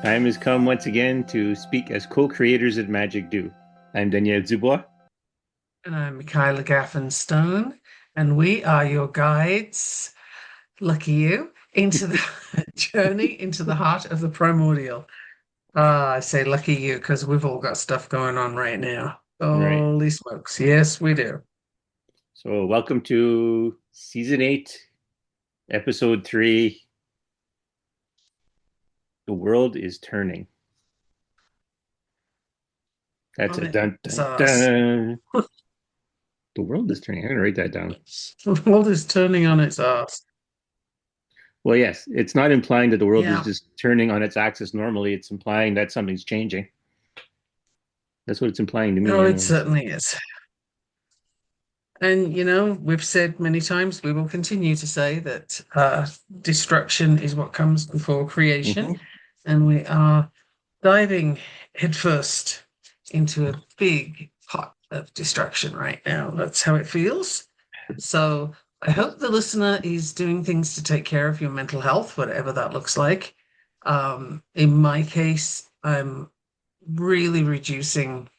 Time has come once again to speak as co-creators at Magic Do. I'm Daniel Dubois. And I'm Michaela Gaffin-Stone, and we are your guides, lucky you, into the journey into the heart of the primordial. I say lucky you because we've all got stuff going on right now. Right. Holy smokes. Yes, we do. So welcome to Season 8, Episode 3. The world is turning. That's a On dun its dun ass. dun. The world is turning. I'm going to write that down. The world is turning on its ass. Well, yes, it's not implying that the world is Yeah. just turning on its axis normally. It's implying that something's changing. That's what it's implying to me, Oh, it anyways. certainly is. And, we've said many times, we will continue to say that destruction is what comes before creation. Hmm. And we are diving headfirst into a big pot of destruction right now. That's how it feels. So I hope the listener is doing things to take care of your mental health, whatever that looks like. In my case, I'm really reducing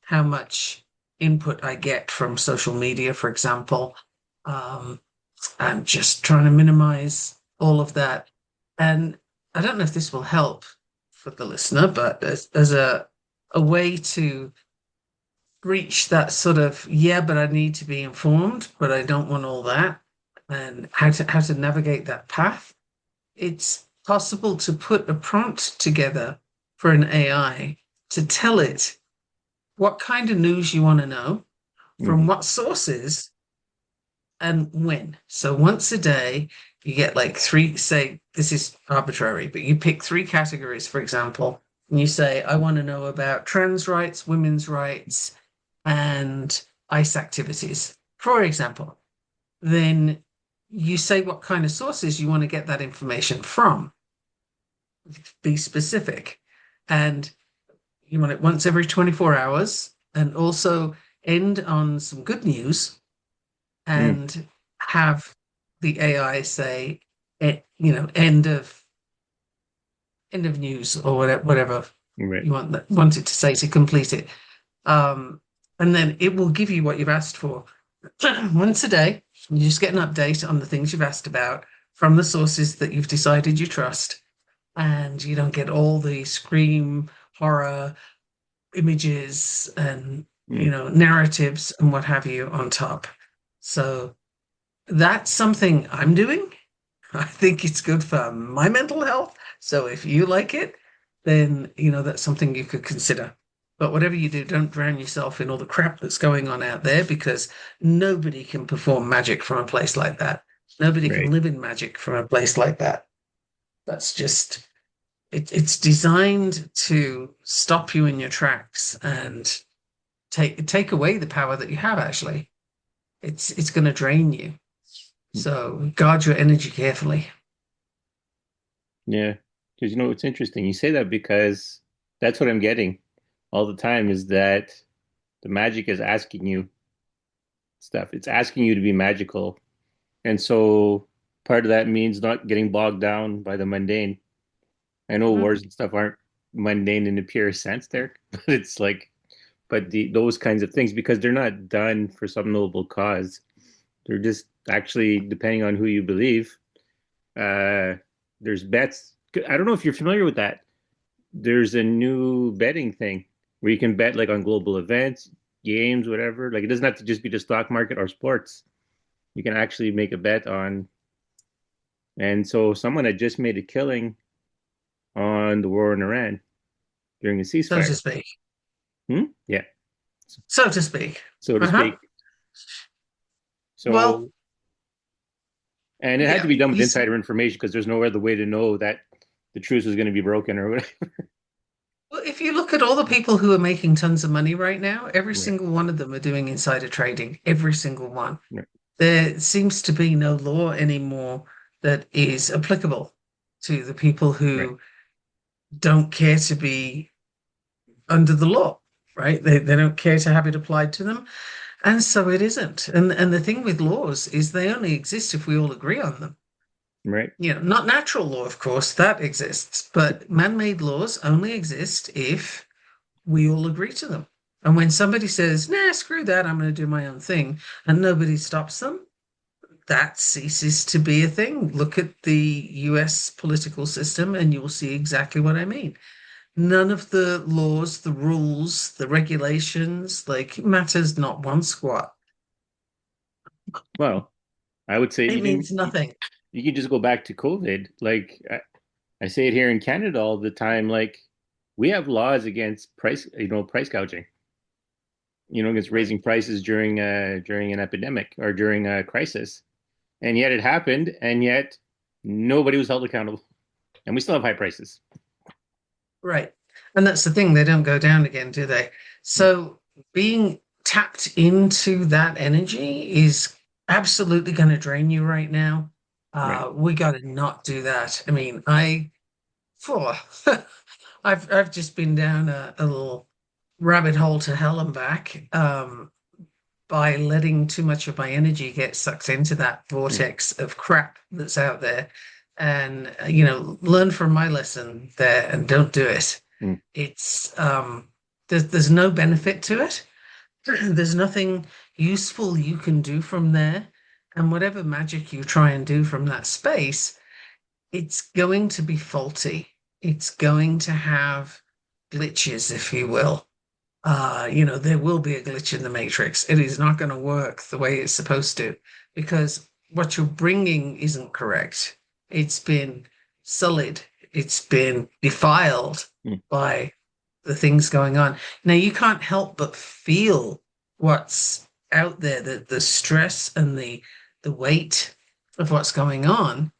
how much input I get from social media, for example. Um, I'm just trying to minimize all of that. And I don't know if this will help for the listener, but as a way to reach that sort of, yeah, but I need to be informed, but I don't want all that, and how to navigate that path, it's possible to put a prompt together for an AI to tell it what kind of news you want to know, from Hmm. what sources, and when. So once a day, you get like three, say, this is arbitrary, but you pick three categories, for example, and you say, I want to know about trans rights, women's rights, and ICE activities, for example. Then you say what kind of sources you want to get that information from. Be specific. And you want it once every 24 hours, and also end on some good news Mm. and have the AI say, end of news or whatever Right. you want it to say to complete it. Um, and then it will give you what you've asked for. Once a day, you just get an update on the things you've asked about from the sources that you've decided you trust. And you don't get all the scream horror images and, Mm. narratives and what have you on top. So that's something I'm doing. I think it's good for my mental health. So if you like it, then that's something you could consider. But whatever you do, don't drown yourself in all the crap that's going on out there, because nobody can perform magic from a place like that. Nobody can Right. live in magic from a place like that. That's just it's designed to stop you in your tracks and take away the power that you have, actually. It's going to drain you. So guard your energy carefully. Yeah. Because it's interesting. You say that because that's what I'm getting all the time is that the magic is asking you stuff. It's asking you to be magical. And so part of that means not getting bogged down by the mundane. I know Mhm. wars and stuff aren't mundane in the pure sense there, but it's like, but those kinds of things, because they're not done for some noble cause. They're just actually, depending on who you believe, uh, there's bets. I don't know if you're familiar with that. There's a new betting thing where you can bet like on global events, games, whatever. Like it doesn't have to just be the stock market or sports. You can actually make a bet on. And so someone had just made a killing on the war in Iran during a So to ceasefire. speak. Yeah, So to speak. so to Uh-huh. speak. Well, So And it had to Yeah. be done with You see, insider information because there's no other way to know that the truth was going to be broken or whatever. well, if you look at all the people who are making tons of money right now, every Right, single one of them are doing insider trading. Every single one. right, There seems to be no law anymore that is applicable to the people right, who don't care to be under the law, right? They don't care to have it applied to them. And so it isn't. And the thing with laws is they only exist if we all agree on them. right. Not natural law, of course, that exists, but man-made laws only exist if we all agree to them. And when somebody says, nah, screw that, I'm going to do my own thing, and nobody stops them, that ceases to be a thing. Look at the US political system, and you will see exactly what I mean. None of the laws, the rules, the regulations, like matters not one squat. Well, I would say It even means nothing. you can just go back to COVID. Like I say it here in Canada all the time. Like we have laws against price gouging. Against Right. raising prices during an epidemic or during a crisis, and yet it happened, and yet nobody was held accountable, and we still have high prices. Right. And that's the thing, they don't go down again, do they? So being tapped into that energy is absolutely going to drain you right now. Right. We got to not do that. I mean, phew, I've just been down a little rabbit hole to hell and back. By letting too much of my energy get sucked into that Mm, vortex of crap that's out there. And, learn from my lesson there and don't do it. mm, It's there's no benefit to it. There's nothing useful you can do from there. And whatever magic you try and do from that space, it's going to be faulty. It's going to have glitches, if you will. There will be a glitch in the matrix. It is not going to work the way it's supposed to because what you're bringing isn't correct. It's been sullied, it's been defiled mm. by the things going on. Now, you can't help but feel what's out there, the stress and the weight of what's going on.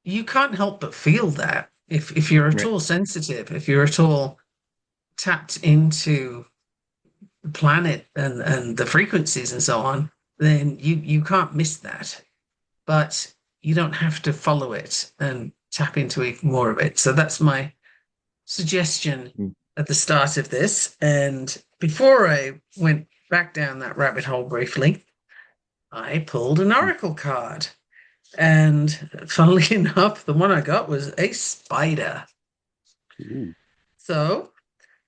You can't help but feel that if you're at Right. all sensitive, if you're at all tapped into planet and the frequencies and so on, then you can't miss that. But you don't have to follow it and tap into even more of it. So that's my suggestion Mm, at the start of this. And before I went back down that rabbit hole briefly, I pulled an mm. oracle card. And funnily enough, the one I got was a spider. Ooh, So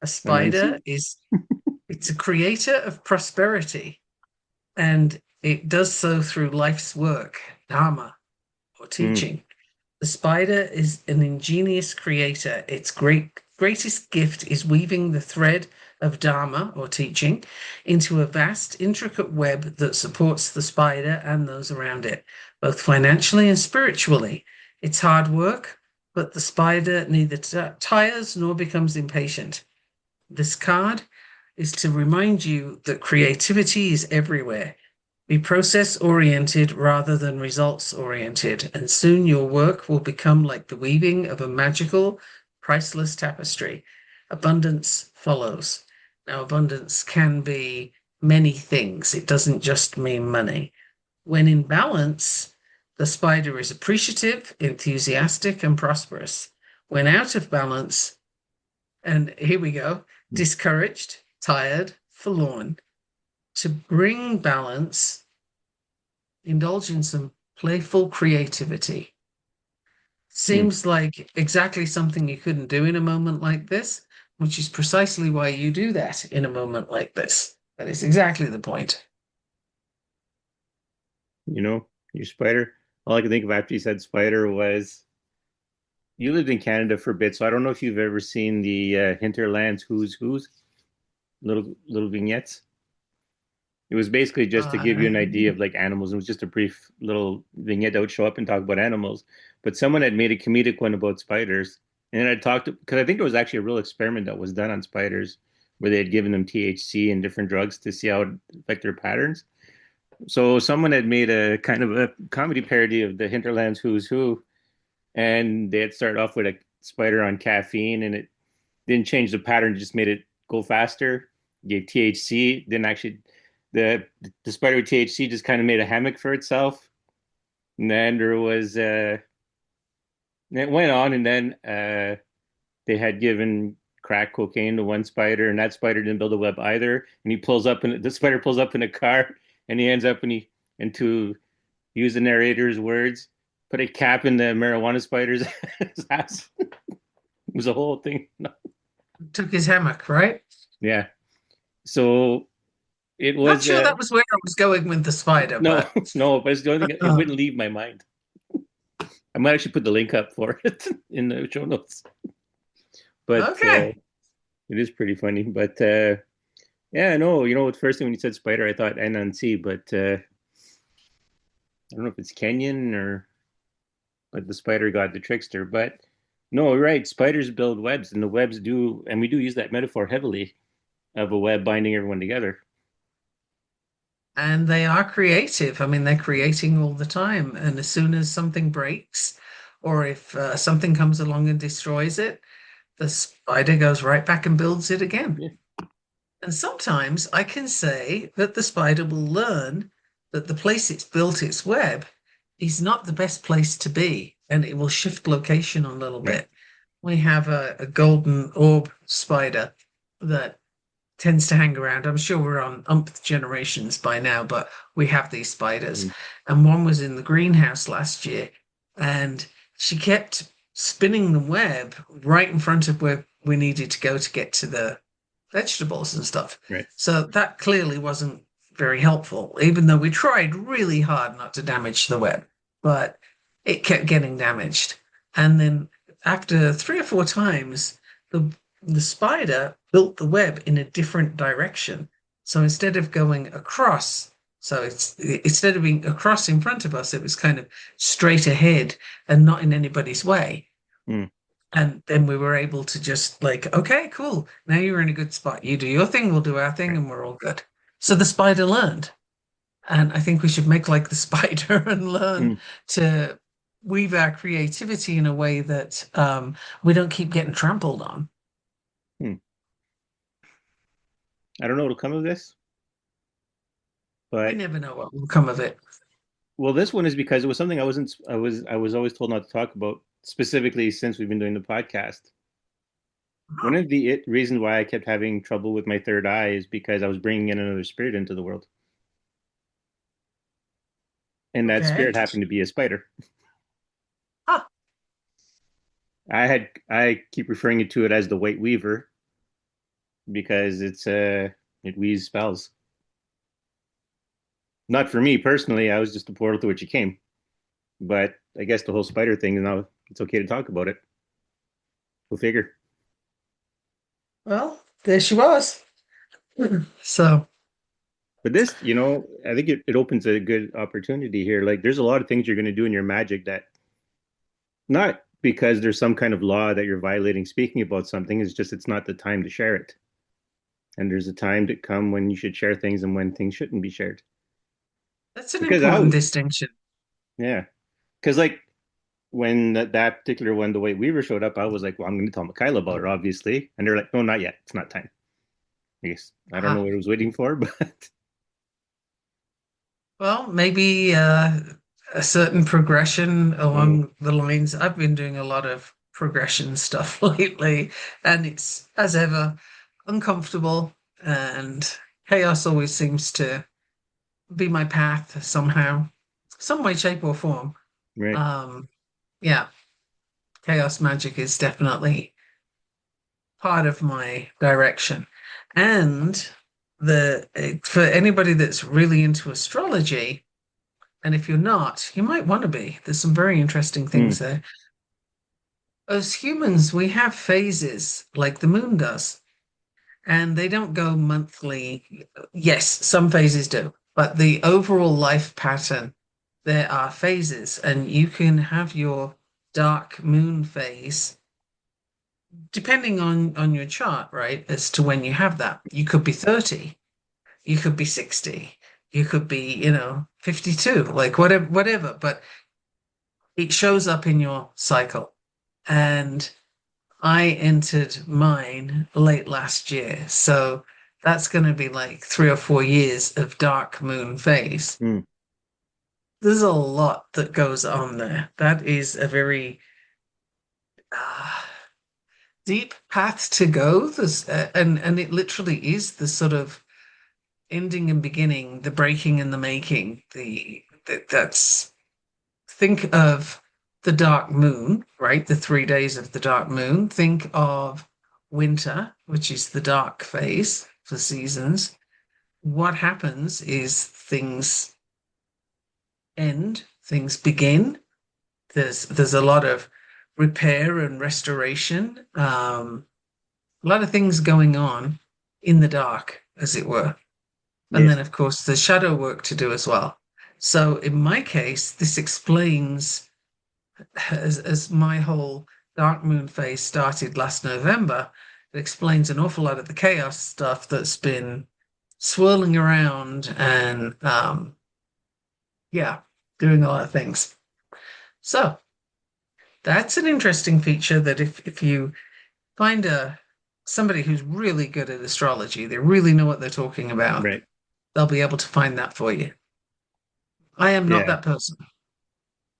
a a nice. spider is it's a creator of prosperity. And it does so through life's work, dharma, or Mm, teaching. The spider is an ingenious creator. Its greatest gift is weaving the thread of dharma, or teaching, into a vast, intricate web that supports the spider and those around it, both financially and spiritually. It's hard work, but the spider neither tires nor becomes impatient. This card is to remind you that creativity is everywhere. Be process oriented rather than results oriented, and soon your work will become like the weaving of a magical, priceless tapestry. Abundance follows. Now, abundance can be many things, it doesn't just mean money. When in balance, the spider is appreciative, enthusiastic, and prosperous. When out of balance, and here we go, mm, discouraged, tired, forlorn. To bring balance, indulge in some playful creativity. mm. Seems like exactly something you couldn't do in a moment like this, which is precisely why you do that in a moment like this. That is exactly the point. Your spider. All I could think of after you said spider was you lived in Canada for a bit, so I don't know if you've ever seen the Hinterlands Who's little vignettes. It was basically just to give you Uh, an idea of like animals. It was just a brief little vignette that would show up and talk about animals. But someone had made a comedic one about spiders, and then I talked because I think there was actually a real experiment that was done on spiders where they had given them THC and different drugs to see how it affect their patterns. So someone had made a kind of a comedy parody of the Hinterland's Who's Who, and they had started off with a spider on caffeine, and it didn't change the pattern, just made it go faster. Gave THC, didn't actually the the spider with THC just kind of made a hammock for itself. And then there was it went on, and then they had given crack cocaine to one spider, and that spider didn't build a web either. And he pulls up, and the spider pulls up in a car, and he ends up and to use the narrator's words, put a cap in the marijuana spider's ass. It was a whole thing. Took his hammock, right? Yeah. So it Not was sure that was where I was going with the spider, no, but no, but it's the only thing, it um, wouldn't leave my mind. I might actually put the link up for it in the show notes. But okay. it is pretty funny. But yeah, no, the first thing when you said spider, I thought Anansi, but I don't know if it's Kenyan or but the spider got the trickster. But no, right, spiders build webs, and the webs do, and we do use that metaphor heavily of a web binding everyone together. And they are creative. I mean, they're creating all the time. And as soon as something breaks, or if something comes along and destroys it, the spider goes right back and builds it again. Yeah, And sometimes I can say that the spider will learn that the place it's built its web is not the best place to be, and it will shift location a little right. bit. We have a golden orb spider that tends to hang around. I'm sure we're on umpth generations by now, but we have these spiders. Mm, And one was in the greenhouse last year, and she kept spinning the web right in front of where we needed to go to get to the vegetables and stuff. right. So that clearly wasn't very helpful, even though we tried really hard not to damage the web, but it kept getting damaged. And then after 3 or 4 times, the spider built the web in a different direction. So instead of going across, so it's instead of being across in front of us, it was kind of straight ahead and not in anybody's way. Mm, And then we were able to just like, okay, cool. Now you're in a good spot. You do your thing, we'll do our thing, right. and we're all good. So the spider learned. And I think we should make like the spider and learn Mm, to weave our creativity in a way that we don't keep getting trampled on. mm. I don't know what'll come of this, We but never know what will come of it. well, this one is because it was something I was always told not to talk about, specifically since we've been doing the podcast. One of the reasons why I kept having trouble with my third eye is because I was bringing in another spirit into the world, and that Okay. spirit happened to be a spider. Ah, I keep referring to it as the White Weaver because it weaves spells. Not for me personally, I was just a portal through which it came. But I guess the whole spider thing now it's okay to talk about it. We'll figure. well, there she was. So, But this, I think it opens a good opportunity here. Like there's a lot of things you're gonna do in your magic that not because there's some kind of law that you're violating speaking about something, it's just it's not the time to share it. And there's a time to come when you should share things and when things shouldn't be shared. that's an Because I important would, distinction. yeah. Because like when that particular one, the White Weaver showed up, I was like, well, I'm going to tell Michaela about her, obviously. And they're like, no, not yet. It's not time. I guess I don't know Ah, what I was waiting for, but well, maybe a certain progression mm, along the lines. I've been doing a lot of progression stuff lately, and it's, as ever, uncomfortable, and chaos always seems to be my path somehow, some way, shape, or form. right. Um, yeah, chaos magic is definitely part of my direction. And for anybody that's really into astrology, and if you're not, you might want to be. There's some very interesting things Mm, there. As humans, we have phases like the moon does, and they don't go monthly. Yes, some phases do, but the overall life pattern, there are phases, and you can have your dark moon phase depending on your chart, right, as to when you have that. You could be 30, you could be 60. You could be, 52, like whatever, but it shows up in your cycle. And I entered mine late last year. So that's going to be like 3 or 4 years of dark moon phase. Mm. There's a lot that goes on there. That is a very uh, deep path to go. And it literally is the sort of ending and beginning, the breaking and the making. That's think of the dark moon, right? The 3 days of the dark moon. Think of winter, which is the dark phase for seasons. What happens is things end, things begin. There's a lot of repair and restoration, a lot of things going on in the dark, as it were. And then, Yes. of course, there's shadow work to do as well. So in my case, this explains as my whole dark moon phase started last November, it explains an awful lot of the chaos stuff that's been swirling around and yeah, doing a lot of things. So that's an interesting feature that if you find a somebody who's really good at astrology, they really know what they're talking about, Right. they'll be able to find that for you. I am not Yeah. that person.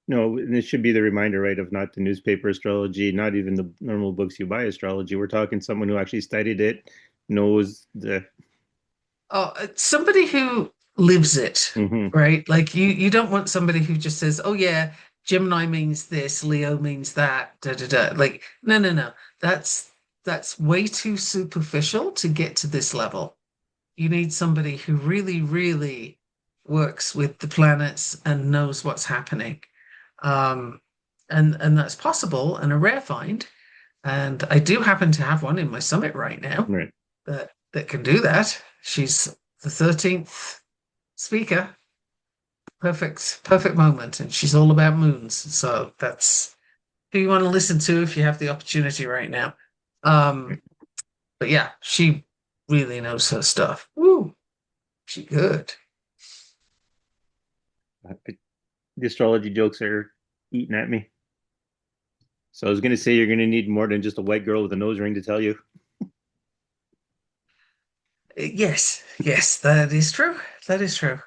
No, and it should be the reminder, right, of not the newspaper astrology, not even the normal books you buy astrology. We're talking someone who actually studied it, knows the. Oh, somebody who lives it, Hmm. right? Like you don't want somebody who just says, "Oh yeah, Gemini means this, Leo means that." Da da da. Like, no, no, no. That's way too superficial to get to this level. You need somebody who really, really works with the planets and knows what's happening. Um, and that's possible and a rare find. And I do happen to have one in my summit right now Right. that can do that. She's the 13th speaker. Perfect moment. And she's all about moons. So that's who you want to listen to if you have the opportunity right now. Right. But yeah, she really knows her stuff. Woo, she good. The astrology jokes are eating at me. So I was going to say you're going to need more than just a white girl with a nose ring to tell you. Yes, yes, that is true. That is true.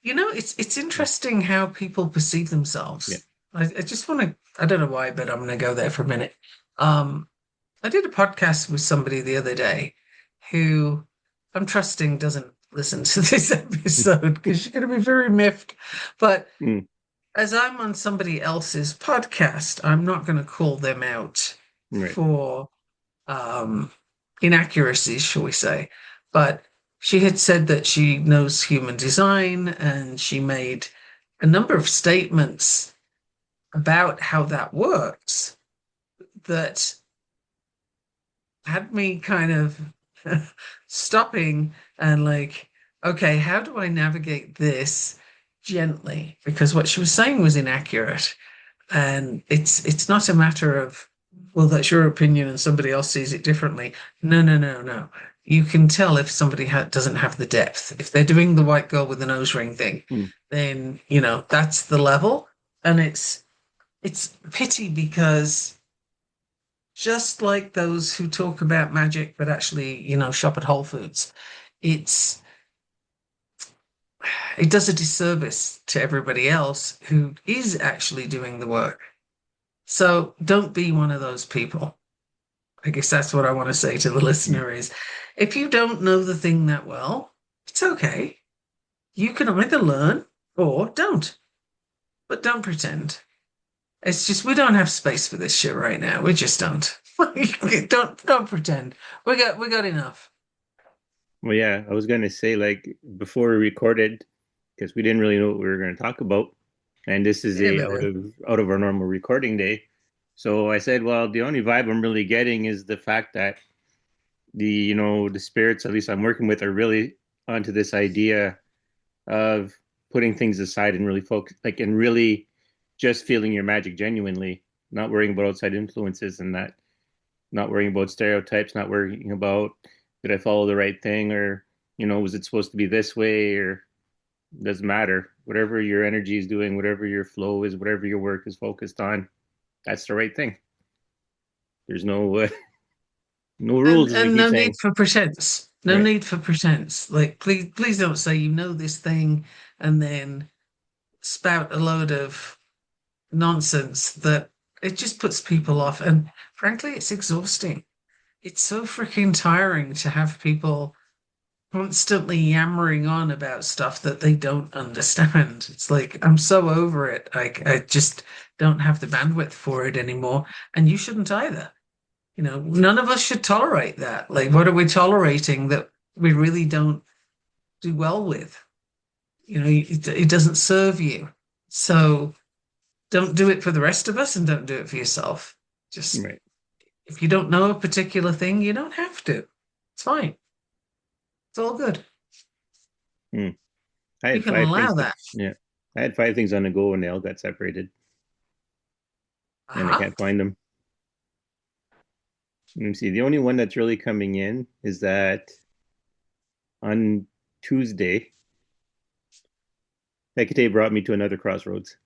It's interesting how people perceive Yeah. themselves. I just want to, I don't know why, but I'm going to go there for a minute. Um, I did a podcast with somebody the other day who I'm trusting doesn't listen to this episode because she's going to be very miffed. But Mm, as I'm on somebody else's podcast, I'm not going to call them out right. for um, inaccuracies, shall we say. But she had said that she knows human design and she made a number of statements about how that works that had me kind of stopping and like, okay, how do I navigate this gently? Because what she was saying was inaccurate. And it's not a matter of, well, that's your opinion and somebody else sees it differently. No, no, no, no. You can tell if somebody doesn't have the depth. If they're doing the white girl with the nose ring thing, Mm, then, that's the level. And it's pity because just like those who talk about magic but actually, shop at Whole Foods, it's it does a disservice to everybody else who is actually doing the work. So don't be one of those people. I guess that's what I want to say to the mm, listener is if you don't know the thing that well, it's okay. You can either learn or don't, but don't pretend. It's just we don't have space for this shit right now. We just don't. Don't pretend. We got enough. well, yeah, I was going to say, like, before we recorded, because we didn't really know what we were going to talk about, and this is You a never will. out of our normal recording day. So I said, well, the only vibe I'm really getting is the fact that the spirits, at least I'm working with, are really onto this idea of putting things aside and really focus, like, and really just feeling your magic genuinely, not worrying about outside influences and that, not worrying about stereotypes, not worrying about did I follow the right thing or was it supposed to be this way or Doesn't matter. Whatever your energy is doing, whatever your flow is, whatever your work is focused on, that's the right thing. There's no no And rules, as we and keep no need saying. for pretense. No Right. need for pretense. Like please don't say you know this thing and then spout a load of nonsense that it just puts people off. And frankly, it's exhausting. It's so freaking tiring to have people constantly yammering on about stuff that they don't understand. It's like I'm so over it. I just don't have the bandwidth for it anymore. And you shouldn't either. None of us should tolerate that. Like, what are we tolerating that we really don't do well with? It doesn't serve you. So don't do it for the rest of us and don't do it for yourself. Just Right. if you don't know a particular thing, you don't have to. It's fine. It's all good. Hmm. I You had can five allow things to, that. yeah. I had five things on the go and they all got separated and I Uh-huh. can't find them. Let me see. The only one that's really coming in is that on Tuesday, Hecate brought me to another crossroads.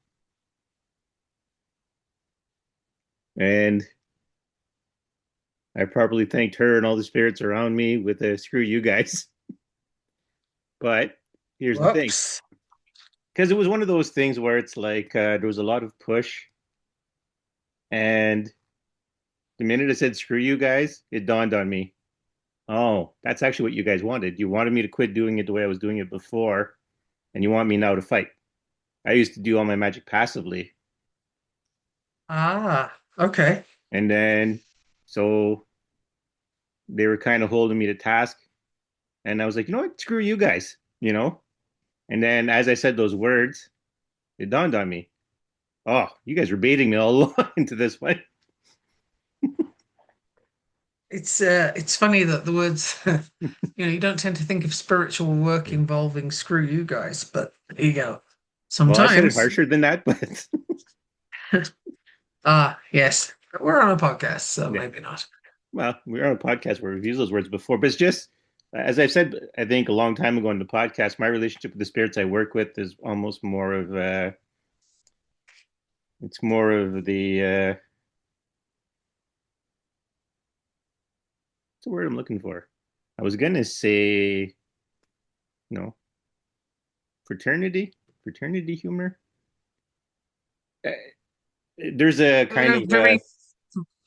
And I properly thanked her and all the spirits around me with a screw you guys. But here's the thing, Whoops. because it was one of those things where it's like there was a lot of push. And the minute I said screw you guys, it dawned on me. Oh, that's actually what you guys wanted. You wanted me to quit doing it the way I was doing it before, and you want me now to fight. I used to do all my magic passively. Ah, okay. And then so they were kind of holding me to task. And I was like, you know what? Screw you guys, you know? And then as I said those words, it dawned on me. Oh, you guys were baiting me all along into this one. It's funny that the words you don't tend to think of spiritual work involving screw you guys, but there you go. Well, I said it Sometimes. harsher than that, but Ah, yes. We're on a podcast, so yeah. maybe not. Well, we were on a podcast where we've used those words before, but it's just as I've said, I think a long time ago in the podcast, my relationship with the spirits I work with is almost more of it's more of the what's the word I'm looking for? I was gonna say no fraternity, fraternity humor. Uh, there's a kind Very, of very,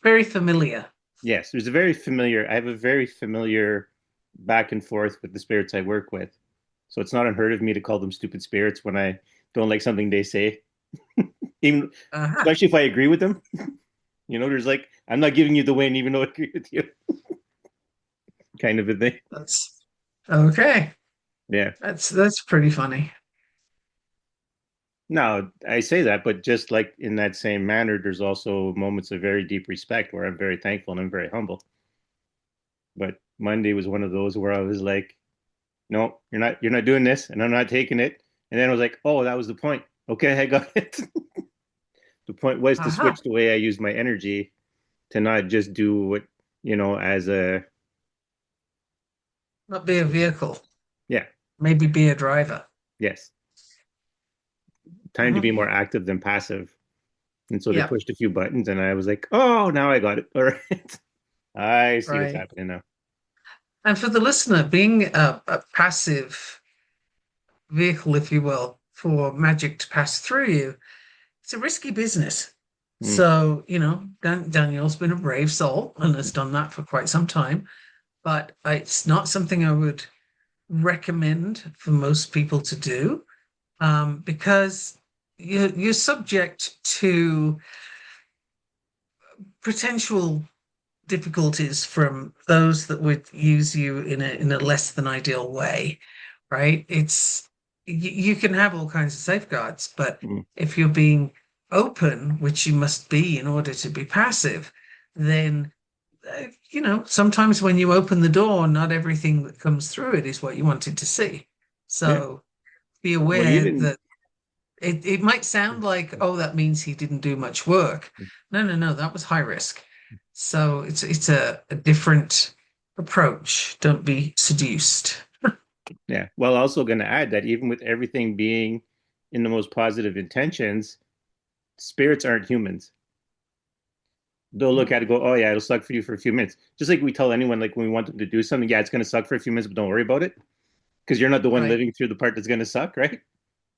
very familiar. yes, there's a very familiar. I have a very familiar back and forth with the spirits I work with, so it's not unheard of me to call them stupid spirits when I don't like something they say, even Uh-huh. especially if I agree with them. There's like I'm not giving you the win, even though I agree with you, kind of a thing. That's okay. Yeah. That's pretty funny. No, I say that, but just like in that same manner, there's also moments of very deep respect where I'm very thankful and I'm very humble. But Monday was one of those where I was like, no, you're not doing this, and I'm not taking it. And then I was like, oh, that was the point. Okay, I got it. The point was to Uh-huh. switch the way I use my energy to not just do what, as a, Not be a vehicle, yeah, maybe be a driver. yes, time to Hmm. be more active than passive. And so they Yeah, pushed a few buttons, and I was like, oh, now I got it. All right. I see what's right. happening now. And for the listener, being a passive vehicle, if you will, for magic to pass through you, it's a risky business. Mm, So, Daniel's been a brave soul and has done that for quite some time, but it's not something I would recommend for most people to do, because you're subject to potential difficulties from those that would use you in a less than ideal way, right? You can have all kinds of safeguards, but mm, if you're being open, which you must be in order to be passive, then sometimes when you open the door, not everything that comes through it is what you wanted to see. yeah. So be Well, aware even that it might sound like, oh, that means he didn't do much work. No, no, no, that was high risk. So it's a different approach. Don't be seduced. Yeah. Well, also going to add that even with everything being in the most positive intentions, spirits aren't humans. They'll look at it, and go, "Oh yeah, it'll suck for you for a few minutes." Just like we tell anyone, like when we want them to do something, yeah, it's going to suck for a few minutes, but don't worry about it because you're not the one Right. living through the part that's going to suck, right?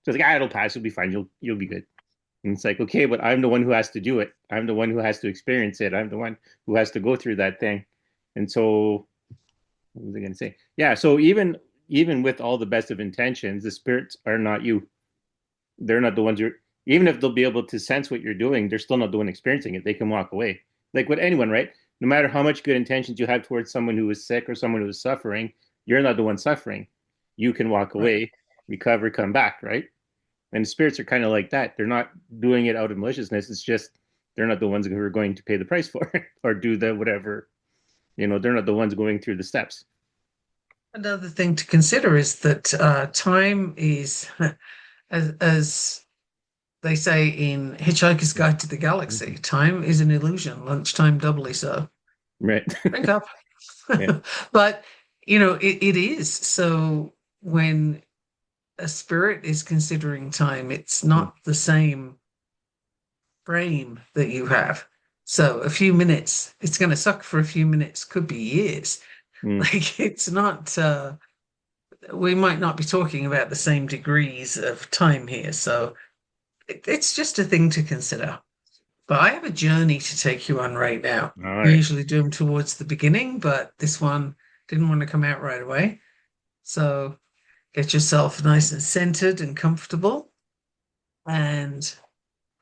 So it's like, it'll pass. You'll be fine. You'll be good. And it's like, okay, but I'm the one who has to do it. I'm the one who has to experience it. I'm the one who has to go through that thing. And so, what was I going to say? Yeah. So even with all the best of intentions, the spirits are not you. They're not the ones you're. Even if they'll be able to sense what you're doing, they're still not the one experiencing it. They can walk away. Like with anyone, right? No matter how much good intentions you have towards someone who is sick or someone who is suffering, you're not the one suffering. You can walk Right. away, recover, come back, right? And spirits are kind of like that. They're not doing it out of maliciousness. It's just they're not the ones who are going to pay the price for it or do the whatever. They're not the ones going through the steps. Another thing to consider is that time is, as they say in Hitchhiker's Guide to the Galaxy, time is an illusion, lunchtime doubly so. Right. Drink up. Yeah. But, it is. So when a spirit is considering time, it's not the same frame that you have. So a few minutes, it's going to suck for a few minutes, could be years. Mm. Like it's not, we might not be talking about the same degrees of time here. So it's just a thing to consider. But I have a journey to take you on right now. All We right. usually do them towards the beginning, but this one didn't want to come out right away. So get yourself nice and centered and comfortable. And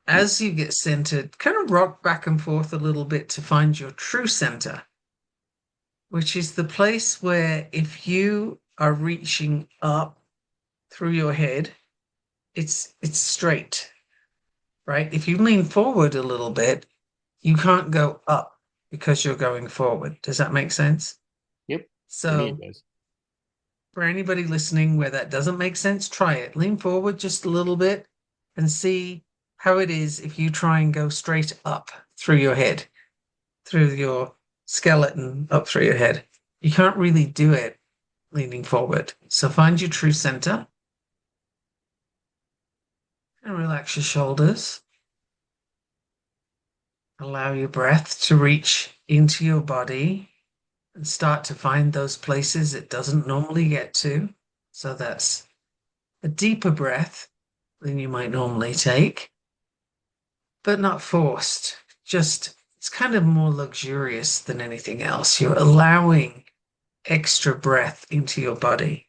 as you get centered, kind of rock back and forth a little bit to find your true center, which is the place where if you are reaching up through your head, it's straight, right? If you lean forward a little bit, you can't go up because you're going forward. Does that make sense? Yep. For me, it So does. for anybody listening where that doesn't make sense, try it. Lean forward just a little bit and see how it is if you try and go straight up through your head, through your skeleton, up through your head. You can't really do it leaning forward. So find your true center and relax your shoulders. Allow your breath to reach into your body and start to find those places it doesn't normally get to. So that's a deeper breath than you might normally take, but not forced. Just it's kind of more luxurious than anything else. You're allowing extra breath into your body.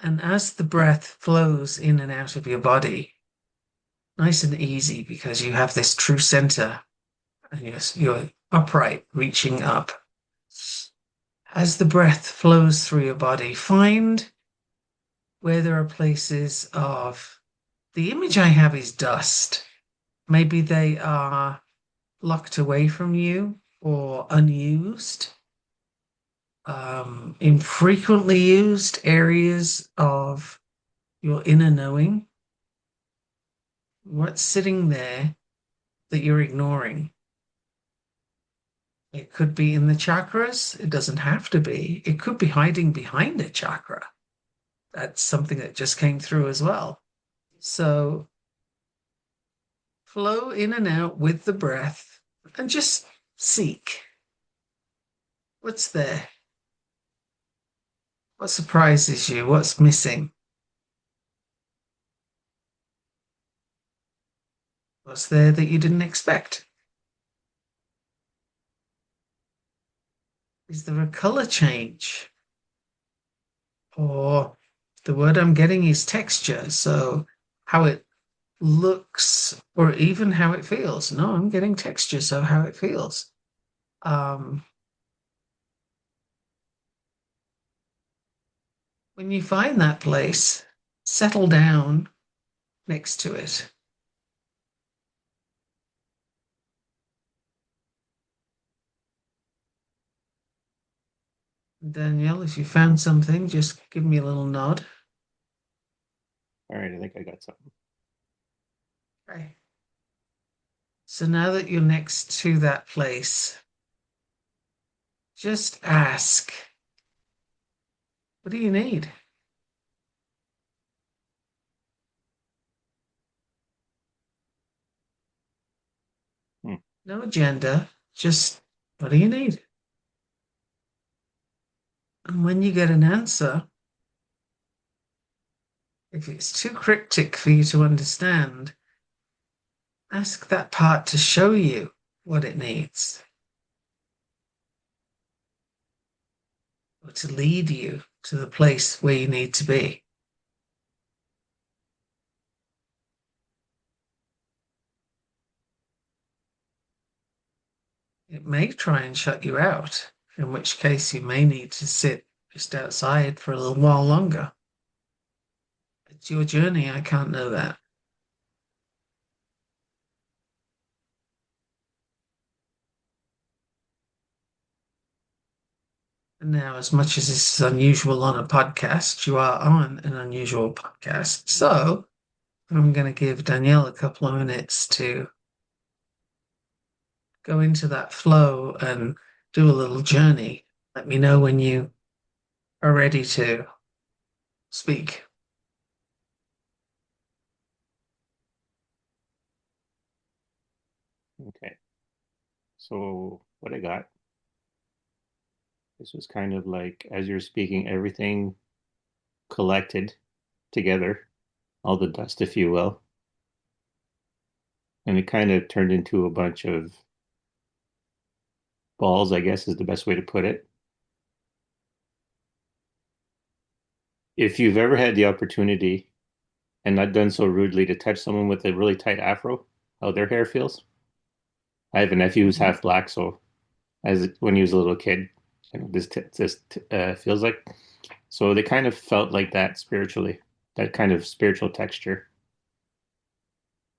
And as the breath flows in and out of your body, nice and easy because you have this true center and you're upright, reaching up. As the breath flows through your body, find where there are places of the image I have is dust. Maybe they are locked away from you or unused, infrequently used areas of your inner knowing. What's sitting there that you're ignoring? It could be in the chakras. It doesn't have to be. It could be hiding behind a chakra. That's something that just came through as well. So flow in and out with the breath and just seek what's there. What surprises you? What's missing? What's there that you didn't expect? Is there a color change? Or the word I'm getting is texture. So how it looks or even how it feels. No, I'm getting texture, so how it feels. Um, when you find that place, settle down next to it. Danielle, if you found something, just give me a little nod. All right. I think I got something. Okay. So now that you're next to that place, just ask What do you need? Hmm. No agenda, just what do you need? And when you get an answer, if it's too cryptic for you to understand, ask that part to show you what it needs or to lead you to the place where you need to be. It may try and shut you out, in which case you may need to sit just outside for a little while longer. It's your journey. I can't know that. And now, as much as this is unusual on a podcast, you are on an unusual podcast. So I'm going to give Danielle a couple of minutes to go into that flow and do a little journey. Let me know when you are ready to speak. Okay. So what I got, this was kind of like as you're speaking, everything collected together, all the dust, if you will, and it kind of turned into a bunch of balls, I guess is the best way to put it. If you've ever had the opportunity and not done so rudely to touch someone with a really tight afro, how their hair feels. I have a nephew who's Mhm. half black, so as when he was a little kid, feels like. So they kind of felt like that spiritually, that kind of spiritual texture.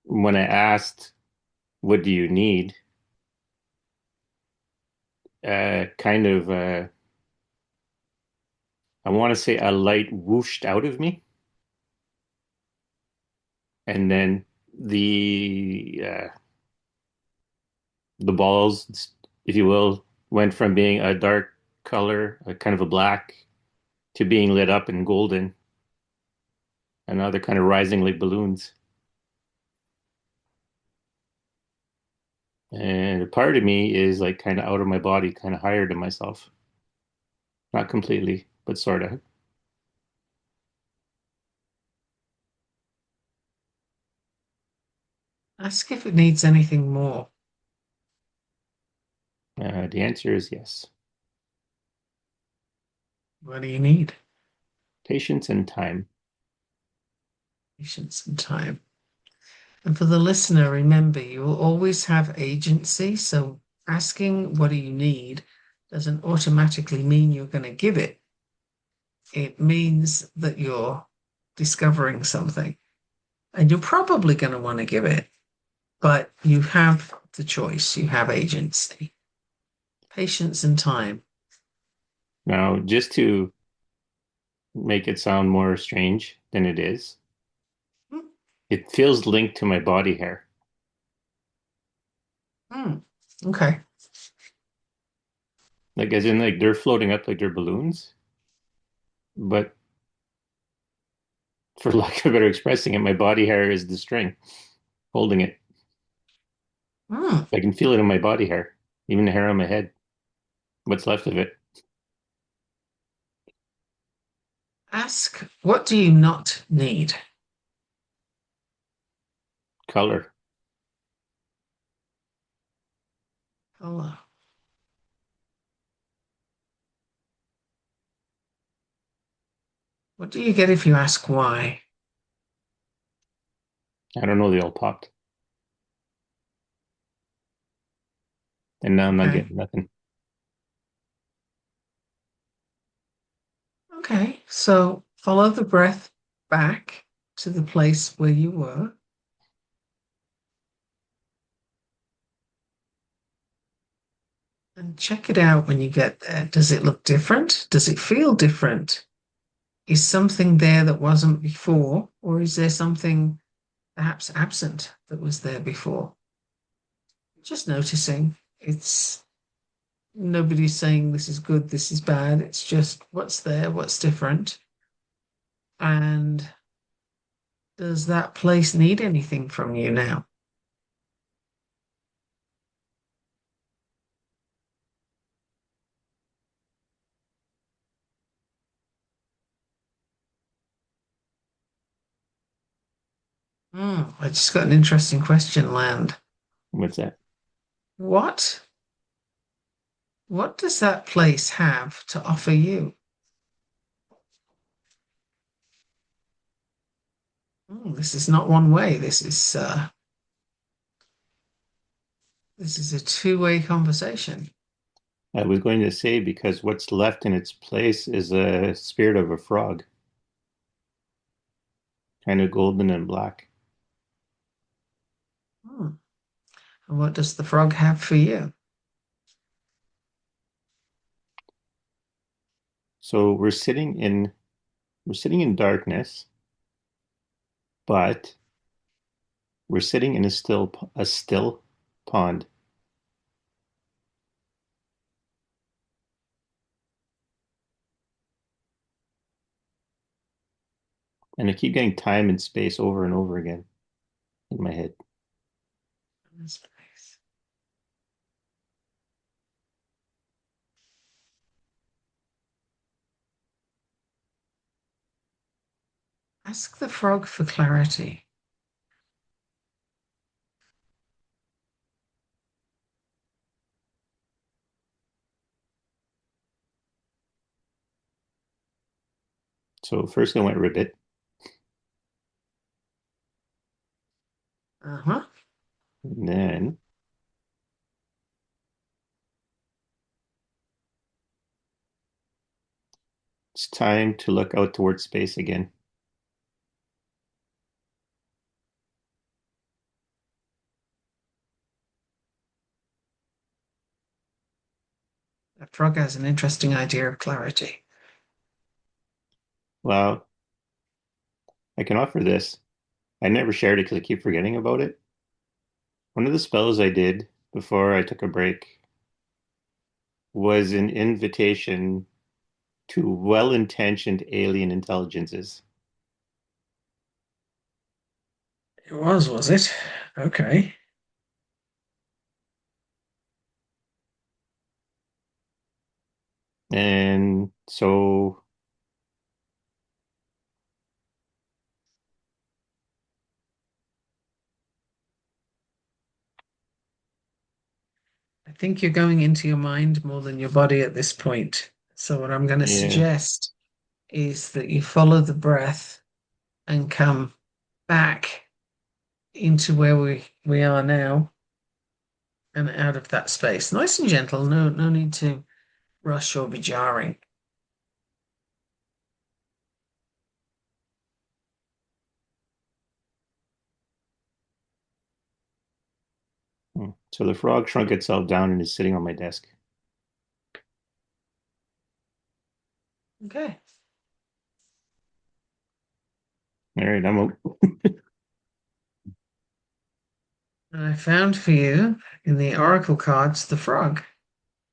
When I asked, "What do you need?" Kind of, I want to say a light whooshed out of me, and then the balls, if you will, went from being a dark color, a kind of a black, to being lit up and golden, and now they're kind of rising like balloons. And a part of me is like kind of out of my body, kind of higher to myself. Not completely, but sort of. Ask if it needs anything more. The answer is yes. What do you need? Patience and time. Patience and time. And for the listener, remember you will always have agency. So asking what do you need doesn't automatically mean you're going to give it. It means that you're discovering something and you're probably going to want to give it, but you have the choice, you have agency, patience, and time. Now, just to make it sound more strange than it is, it feels linked to my body hair. Mm, okay. Like, as in, like, they're floating up like they're balloons, but for lack of better expressing it, my body hair is the string holding it. Mm. I can feel it in my body hair, even the hair on my head, what's left of it. Ask, what do you not need? Color. Color. What do you get if you ask why? I don't know, they all popped. And now I'm not Okay. getting nothing. Okay. So follow the breath back to the place where you were and check it out when you get there. Does it look different? Does it feel different? Is something there that wasn't before, or is there something perhaps absent that was there before? Just noticing. It's Nobody's saying this is good, this is bad. It's just what's there, what's different. And does that place need anything from you now? I just got an interesting question, Land. What's that? What what does that place have to offer you? This is not one way. This is a two-way conversation. I was going to say because what's left in its place is a spirit of a frog, kind of golden and black. Hmm. And what does the frog have for you? So we're sitting in darkness, but we're sitting in a still pond. And I keep getting time and space over and over again in my head. This place. Ask the frog for clarity. So first I went ribbit, Uh-huh. and then it's time to look out towards space again. The frog has an interesting idea of clarity. Well, I can offer this. I never shared it because I keep forgetting about it. One of the spells I did before I took a break was an invitation to well-intentioned alien intelligences. It was it? Okay. And so, I think you're going into your mind more than your body at this point. So what I'm going to yeah, suggest is that you follow the breath and come back into where we are now and out of that space. Nice and gentle. No need to rush or be jarring. so the frog shrunk itself down and is sitting on my desk. Okay. All right, I'm out. And I found for you in the oracle cards the frog.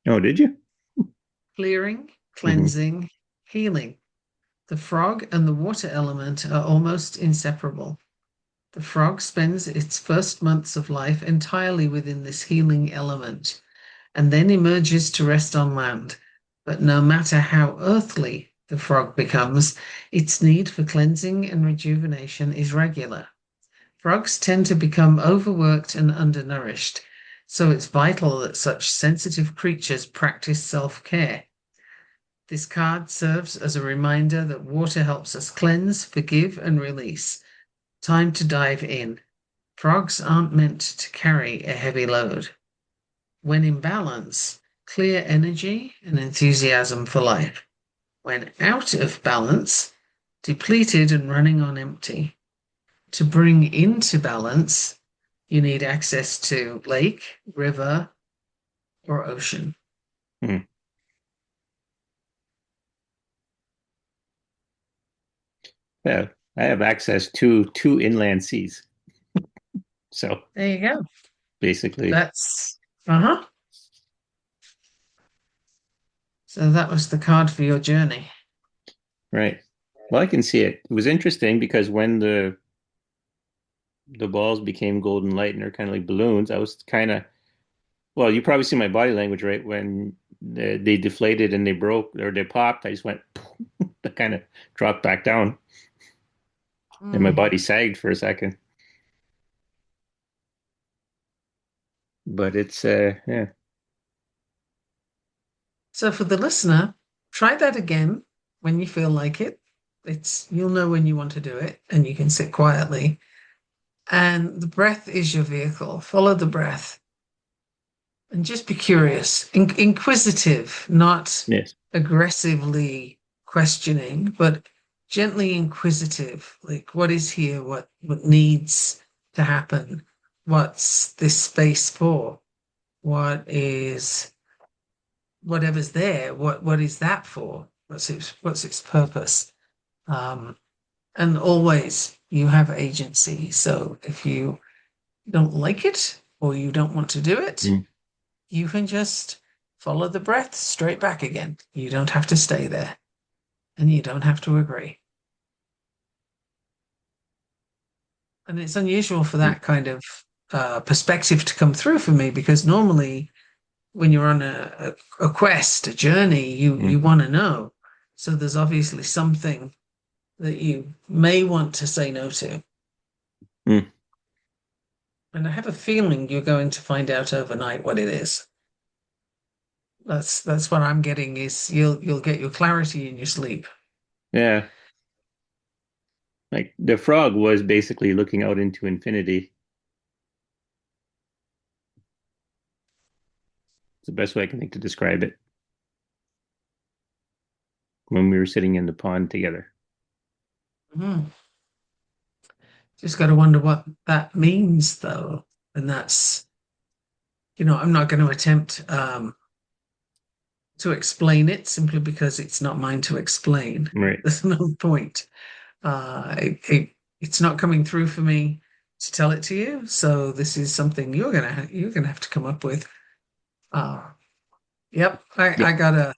Oh, did you? Clearing, Hmm. cleansing, healing. The frog and the water element are almost inseparable. The frog spends its first months of life entirely within this healing element and then emerges to rest on land. But no matter how earthly the frog becomes, its need for cleansing and rejuvenation is regular. Frogs tend to become overworked and undernourished, so it's vital that such sensitive creatures practice self care. This card serves as a reminder that water helps us cleanse, forgive, and release. Time to dive in. Frogs aren't meant to carry a heavy load. When in balance, clear energy and enthusiasm for life. When out of balance, depleted and running on empty. To bring into balance, you need access to lake, river, or ocean. Hmm. Yeah, I have access to two inland seas. So There you go. basically, That's uh-huh. So that was the card for your journey. Right. Well, I can see it. It was interesting because when the balls became golden light and they're kind of like balloons, I was kind of well, you probably see my body language, right? When they deflated and they broke or they popped, I just went, that kind of dropped back down, and my Mm. body sagged for a second. But it's yeah. So for the listener, try that again when you feel like it. It's you'll know when you want to do it and you can sit quietly. And the breath is your vehicle. Follow the breath and just be curious, inquisitive, not Yes. aggressively questioning, but gently inquisitive. Like, what is here? What needs to happen? What's this space for? What is whatever's there? What is that for? What's its purpose? Um, and always you have agency. So if you don't like it or you don't want to do it, Mm. you can just follow the breath straight back again. You don't have to stay there and you don't have to agree. And it's unusual for Mm. that kind of perspective to come through for me because normally when you're on a quest, a journey, you Mm. want to know. So there's obviously something that you may want to say no to. Mm. And I have a feeling you're going to find out overnight what it is. That's what I'm getting is you'll get your clarity in your sleep. Yeah. Like the frog was basically looking out into infinity. It's the best way I can think to describe it when we were sitting in the pond together. Mhm. Just got to wonder what that means, though. And that's, I'm not going to attempt to explain it simply because it's not mine to explain. Right. There's no point. It's not coming through for me to tell it to you. So this is something you're gonna have to come up with. Uh, yep, Yeah.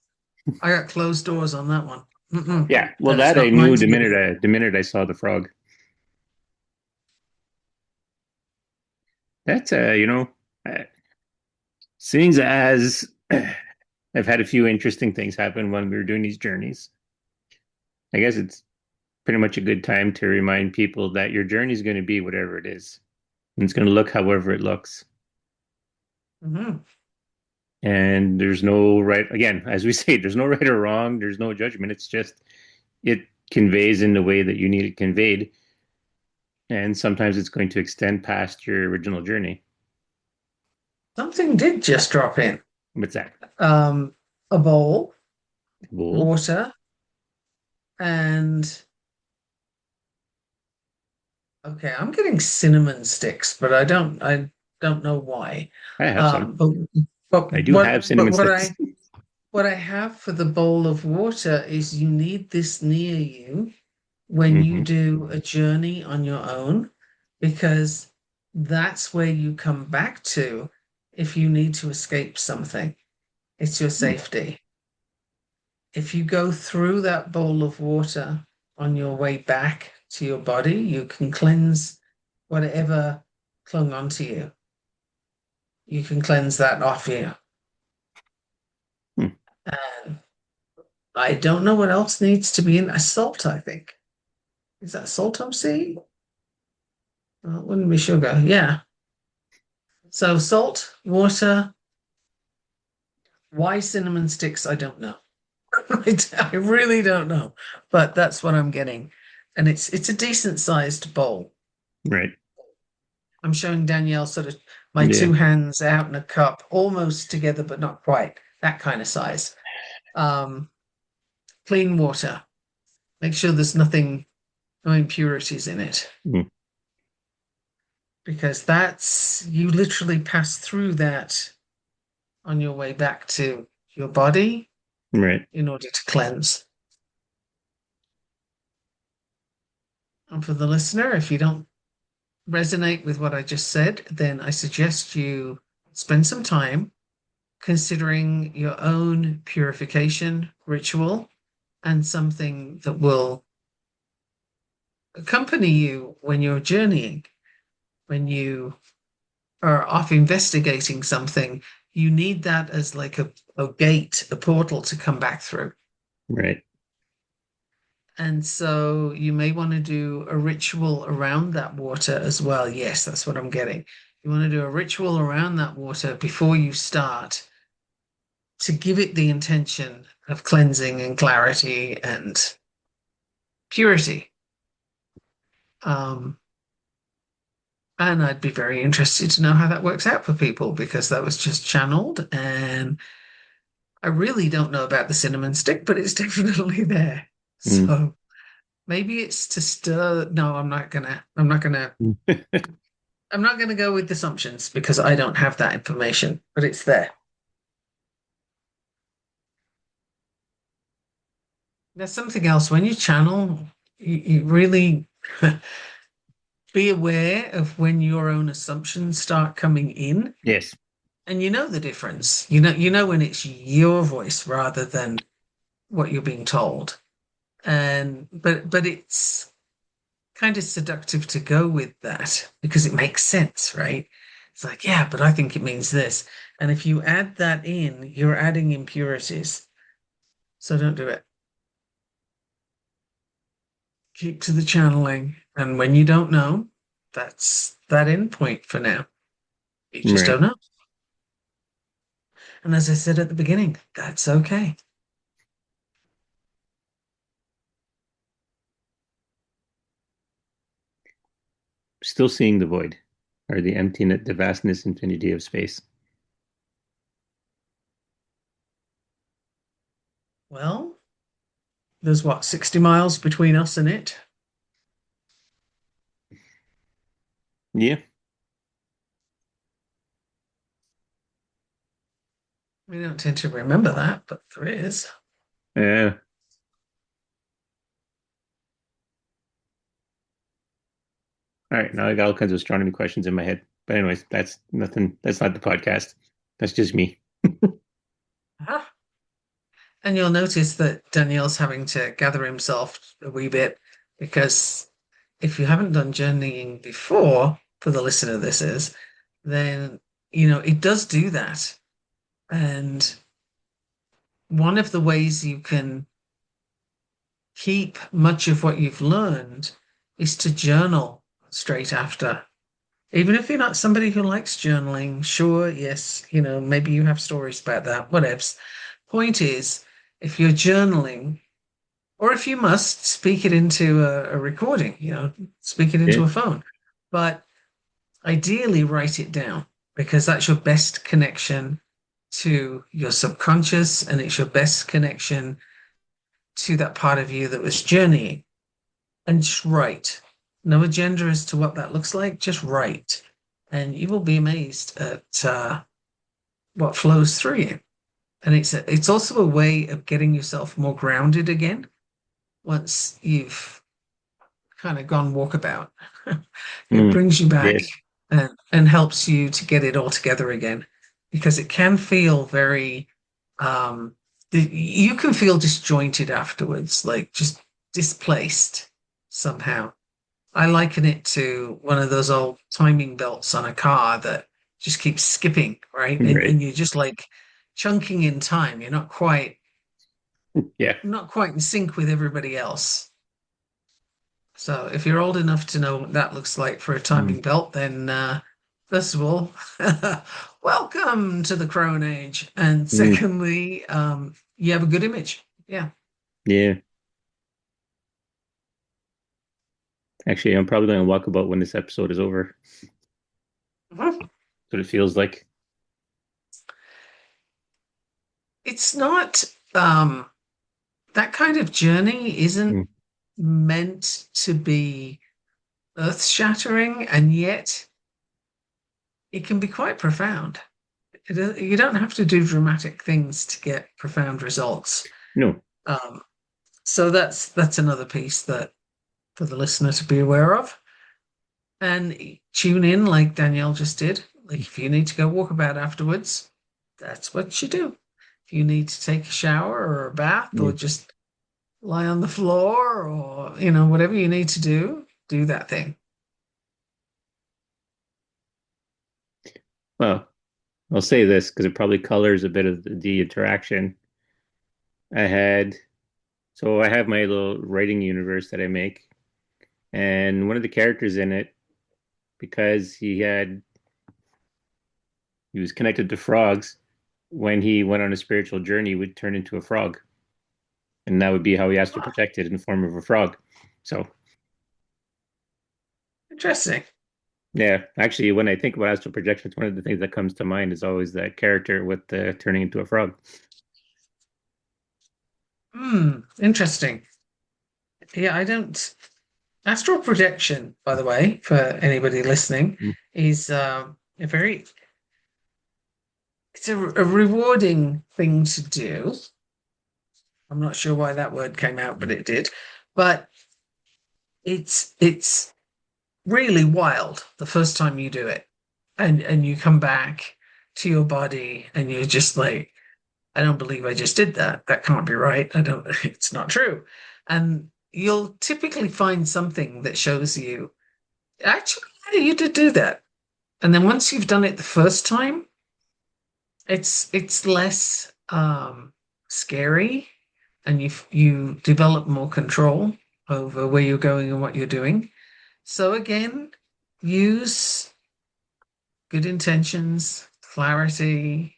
I got closed doors on that one. Yeah. Well, That's that I not mine knew to give you. the minute I saw the frog. That's uh, seeing as I've had a few interesting things happen when we were doing these journeys. I guess it's pretty much a good time to remind people that your journey is going to be whatever it is. And it's going to look however it looks. Hmm. And there's no right, again, as we say, there's no right or wrong. There's no judgment. It's just, it conveys in the way that you need it conveyed. And sometimes it's going to extend past your original journey. Something did just drop in. What's that? Um, a bowl, Wool. water, and okay, I'm getting cinnamon sticks, but I don't know why. I have some. Um, but but I do have what but cinnamon what sticks. I have for the bowl of water is you need this near you when you Hmm. do a journey on your own, because that's where you come back to if you need to escape something. It's your safety. If you go through that bowl of water on your way back to your body, you can cleanse whatever clung onto you. You can cleanse that off you. Hmm. And I don't know what else needs to be in a salt, I think. Is that salt I'm seeing? Well, it wouldn't be sugar. Yeah. So salt, water, why cinnamon sticks? I don't know. I really don't know. But that's what I'm getting. And it's a decent sized bowl. Right. I'm showing Danielle sort of my Yeah. two hands out in a cup, almost together, but not quite. That kind of size. Um, Clean water. Make sure there's no impurities in it, Mm. because that's you literally pass through that on your way back to your body Right. in order to cleanse. And for the listener, if you don't resonate with what I just said, then I suggest you spend some time considering your own purification ritual and something that will accompany you when you're journeying, when you are off investigating something, you need that as like a gate, a portal to come back through. Right. And so you may want to do a ritual around that water as well. Yes, that's what I'm getting. You want to do a ritual around that water before you start to give it the intention of cleansing and clarity and purity. Um, and I'd be very interested to know how that works out for people because that was just channeled. And I really don't know about the cinnamon stick, but it's definitely there. Mm. So maybe it's to stir. No, I'm not gonna go with assumptions because I don't have that information, but it's there. There's something else. When you channel, you really be aware of when your own assumptions start coming in, Yes. and you know the difference. You know when it's your voice rather than what you're being told. And but it's kind of seductive to go with that because it makes sense, right? It's like, yeah, but I think it means this. And if you add that in, you're adding impurities. So don't do it. Keep to the channeling. And when you don't know, that's that end point for now. You just Right. don't know. And as I said at the beginning, that's okay. Still seeing the void, or the emptiness, the vastness, infinity of space. Well, there's what, 60 miles between us and it? Yeah. We don't tend to remember that, but there is. Uh, all right. Now I got all kinds of astronomy questions in my head. But anyways, that's nothing. That's not the podcast. That's just me. Ah. And you'll notice that Danielle's having to gather himself a wee bit because if you haven't done journeying before, for the listener, this is, then, it does do that. And one of the ways you can keep much of what you've learned is to journal straight after. Even if you're not somebody who likes journaling, sure, yes, maybe you have stories about that, whatevs. Point is, if you're journaling, or if you must, speak it into a recording, speak it Yeah. into a phone. But ideally, write it down because that's your best connection to your subconscious and it's your best connection to that part of you that was journeying. And just write. No agenda as to what that looks like, just write. And you will be amazed at what flows through you. And it's also a way of getting yourself more grounded again once you've kind of gone walkabout. It Mm. brings you back Yes. and helps you to get it all together again because it can feel very, um, you can feel disjointed afterwards, like just displaced somehow. I liken it to one of those old timing belts on a car that just keeps skipping, right? And, Right. and you're just like chunking in time. You're Yeah. not quite in sync with everybody else. So if you're old enough to know what that looks like for a Mm. timing belt, then first of all, welcome to the Crone Age. And Mm. secondly, you have a good image. Yeah. Yeah. Actually, I'm probably going to walk about when this episode is over. Mhm. That's what it feels like. It's not that kind of journey isn't Mm. meant to be earth-shattering, and yet it can be quite profound. You don't have to do dramatic things to get profound results. No. Um, so that's another piece that for the listener to be aware of. And tune in like Danielle just did. Like if you need to go walk about afterwards, that's what you do. If you need to take a shower or a bath or Mm. just lie on the floor or, whatever you need to do that thing. Well, I'll say this because it probably colors a bit of the interaction I had. So I have my little writing universe that I make, and one of the characters in it, because he was connected to frogs, when he went on a spiritual journey, he would turn into a frog, and that would be how he has to Ah, protect it in the form of a frog. So interesting. yeah, actually, when I think about astral projections, one of the things that comes to mind is always that character with the turning into a frog. Interesting. Yeah, I don't. Astral projection, by the way, for anybody listening, Mm. is a very it's a rewarding thing to do. I'm not sure why that word came out, but it did. But it's really wild the first time you do it, and you come back to your body, and you're just like, I don't believe I just did that. That can't be right. I don't. It's not true. And you'll typically find something that shows you actually, yeah, you did do that. And then once you've done it the first time, it's less scary, and you develop more control over where you're going and what you're doing. So again, use good intentions, clarity,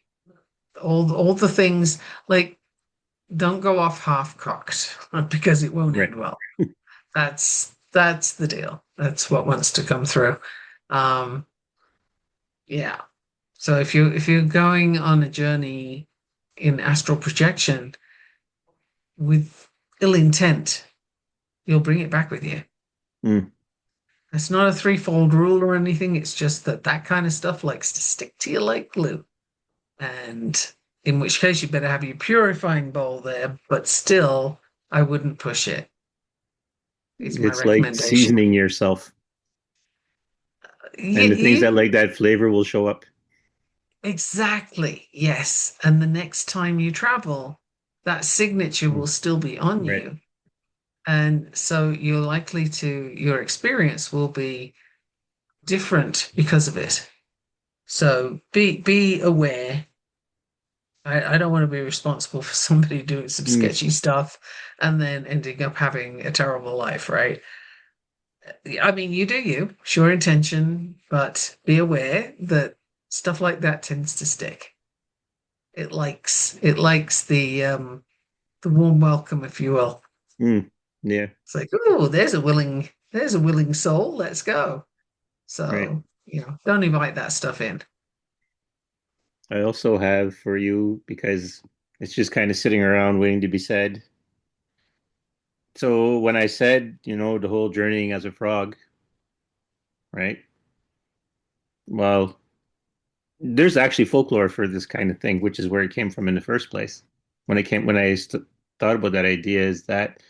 all the things. Like, don't go off half-cocked because it won't Right. end well. That's the deal. That's what wants to come through. Um, yeah. So if you're going on a journey in astral projection with ill intent, you'll bring it back with you. Mm. It's not a threefold rule or anything. It's just that that kind of stuff likes to stick to you like glue. And in which case, you better have your purifying bowl there. But still, I wouldn't push it, is my It's like recommendation. seasoning yourself, You, and the things that you like that flavor will show up. exactly, yes. And the next time you travel, that signature Mm. will still be on Right. you. And so your experience will be different because of it. So be aware. I don't want to be responsible for somebody doing some Mm. sketchy stuff and then ending up having a terrible life, right? I mean, you do you, sure intention, but be aware that stuff like that tends to stick. It likes the warm welcome, if you will. Mm. Yeah. It's like, oh, there's a willing soul. Let's go. Right. So, don't invite that stuff in. I also have for you because it's just kind of sitting around waiting to be said. So when I said, the whole journeying as a frog, right? Well, there's actually folklore for this kind of thing, which is where it came from in the first place. When I thought about that idea, is that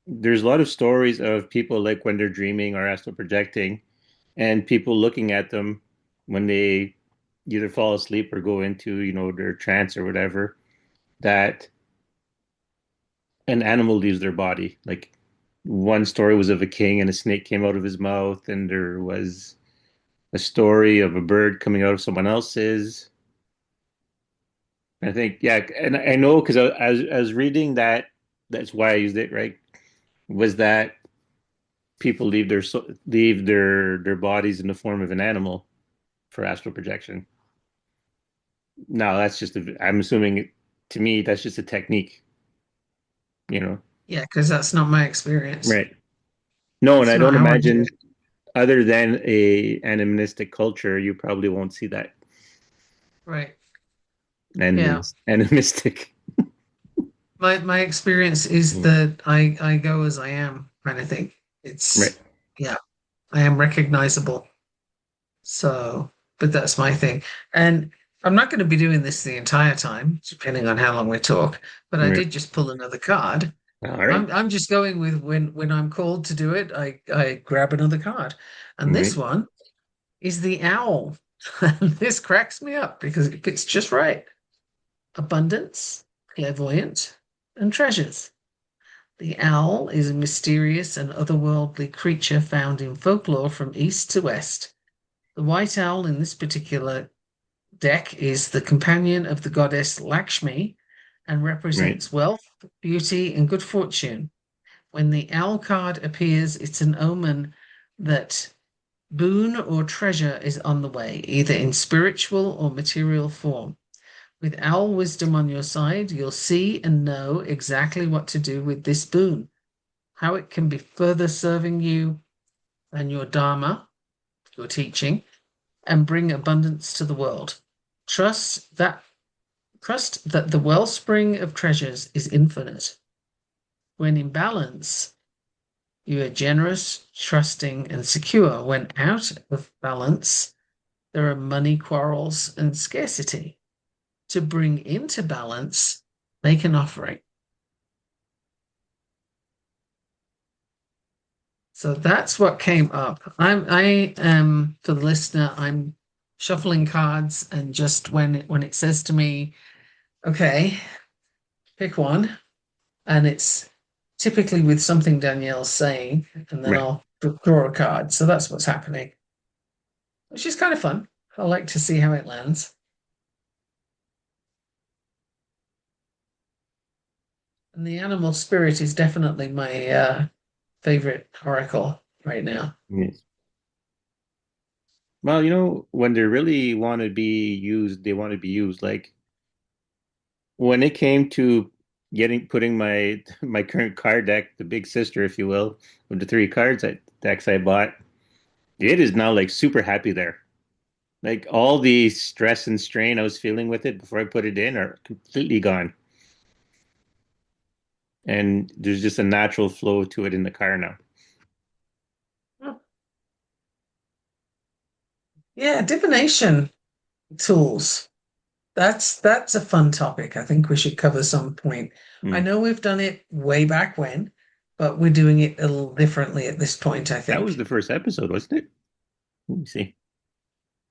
there's a lot of stories of people like when they're dreaming or astral projecting, and people looking at them when they either fall asleep or go into, their trance or whatever, that an animal leaves their body. Like one story was of a king and a snake came out of his mouth, and there was a story of a bird coming out of someone else's. I think, yeah, and I know because I was reading that that's why I used it, right? Was that people leave their bodies in the form of an animal for astral projection. No, I'm assuming to me that's just a technique, you know. Yeah, because that's not my experience. Right. No, and It's I not don't how I do it. imagine other than a animistic culture, you probably won't see that. Right. Yeah. Animistic. My experience is Mm. that I go as I am kind of thing. Right. Yeah, I am recognizable. So, but that's my thing. And I'm not going to be doing this the entire time, depending on how long we talk. But I Right. did just pull another card. All right. I'm just going with when I'm called to do it, I grab another card. And this Right. one is the owl. And this cracks me up because it fits just right. abundance, clairvoyant, and treasures. The owl is a mysterious and otherworldly creature found in folklore from east to west. The white owl in this particular deck is the companion of the goddess Lakshmi and Right. represents wealth, beauty, and good fortune. When the owl card appears, it's an omen that boon or treasure is on the way, either in spiritual or material form. With owl wisdom on your side, you'll see and know exactly what to do with this boon, how it can be further serving you and your Dharma, your teaching, and bring abundance to the world. Trust that trust that the wellspring of treasures is infinite. When in balance, you are generous, trusting, and secure. When out of balance, there are money quarrels and scarcity. To bring into balance, make an offering. So that's what came up. I am for the listener, I'm shuffling cards and just when it says to me, okay, pick one, and it's typically with something Danielle's saying, and then Right. I'll draw a card. So that's what's happening, which is kind of fun. I like to see how it lands. And the animal spirit is definitely my favorite oracle right now. Yes. Well, when they really want to be used, they want to be used. Like when it came to getting putting my my current card deck, the big sister, if you will, of the three decks I bought, it is now like super happy there. Like all the stress and strain I was feeling with it before I put it in are completely gone. And there's just a natural flow to it in the car now. Yeah, divination tools. That's a fun topic. I think we should cover some point. I Hmm. know we've done it way back when, but we're doing it a little differently at this point, I That was think. the first episode, wasn't it? Let me see.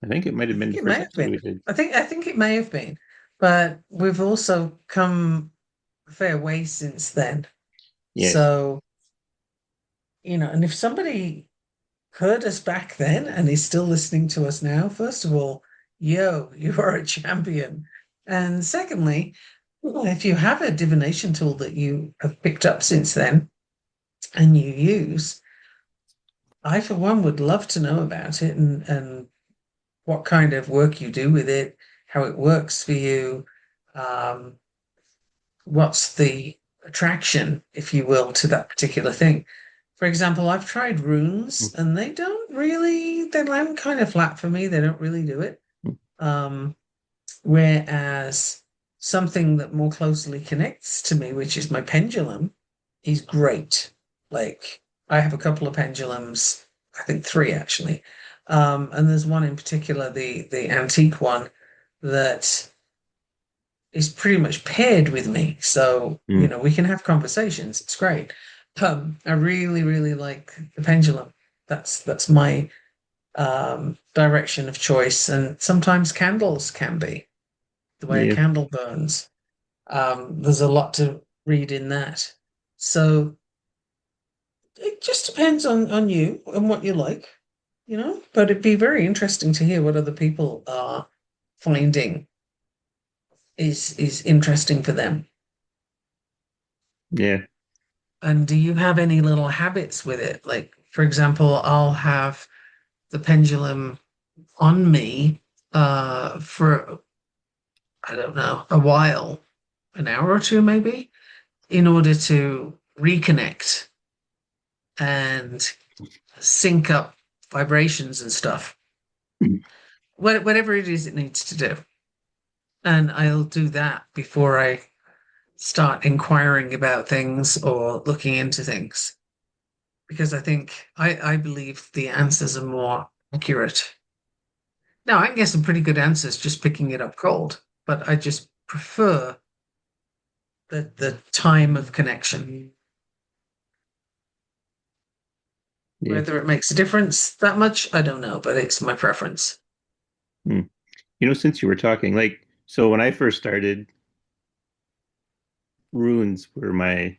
I think it might I have been think the it may first have episode been. we did. I think it may have been, but we've also come a fair way since then. Yes. So, and if somebody heard us back then and is still listening to us now, first of all, yo, you are a champion. And secondly, well, if you have a divination tool that you have picked up since then and you use, I, for one, would love to know about it and what kind of work you do with it, how it works for you, um, what's the attraction, if you will, to that particular thing. For example, I've tried runes and they land kind of flat for me. They don't really do it. Um, Whereas something that more closely connects to me, which is my pendulum, is great. Like I have a couple of pendulums, I think three actually. And there's one in particular, the antique one, that is pretty much paired with me. So, Mm. we can have conversations. It's great. I really, really like the pendulum. That's my direction of choice. And sometimes candles can be the way a Yeah. candle burns. There's a lot to read in that. So it just depends on you and what you like. But it'd be very interesting to hear what other people are finding is interesting for them. Yeah. And do you have any little habits with it? Like, for example, I'll have the pendulum on me for, I don't know, a while, an hour or two maybe, in order to reconnect and sync up vibrations and stuff, Mm. whatever it is it needs to do. And I'll do that before I start inquiring about things or looking into things because I believe the answers are more accurate. Now, I can get some pretty good answers just picking it up cold, but I just prefer the time of connection. Yeah. Whether it makes a difference that much, I don't know, but it's my preference. Mm. Since you were talking, like, so when I first started, runes were my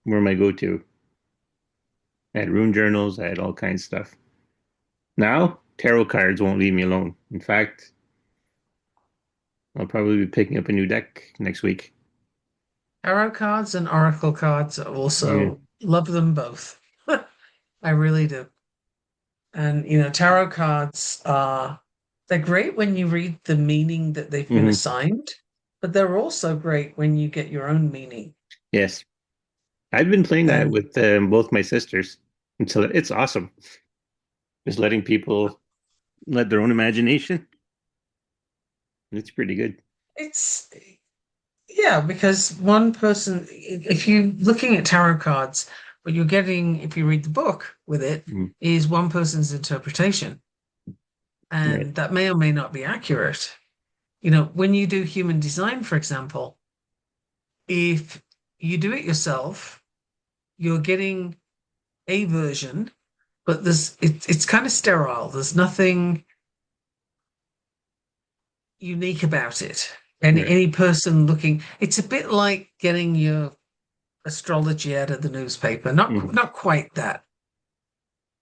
go-to. I had rune journals, I had all kinds of stuff. Now, tarot cards won't leave me alone. In fact, I'll probably be picking up a new deck next week. Tarot cards and oracle cards are Yeah. also love them both. I really do. And tarot cards are they're great when you read the meaning that they've been Hmm. assigned, but they're also great when you get your own meaning. Yes. I've been playing that And with both my sisters. Until it's awesome. Just letting people let their own imagination. It's pretty good. it's yeah, because one person, if you're looking at tarot cards, what you're getting, if you read the book with it, Mm. is one person's interpretation. Right. And that may or may not be accurate. When you do human design, for example, if you do it yourself, you're getting a version, but it's kind of sterile. There's nothing unique about it. And Right. any person looking, it's a bit like getting your astrology out of the newspaper. Hmm. Not quite that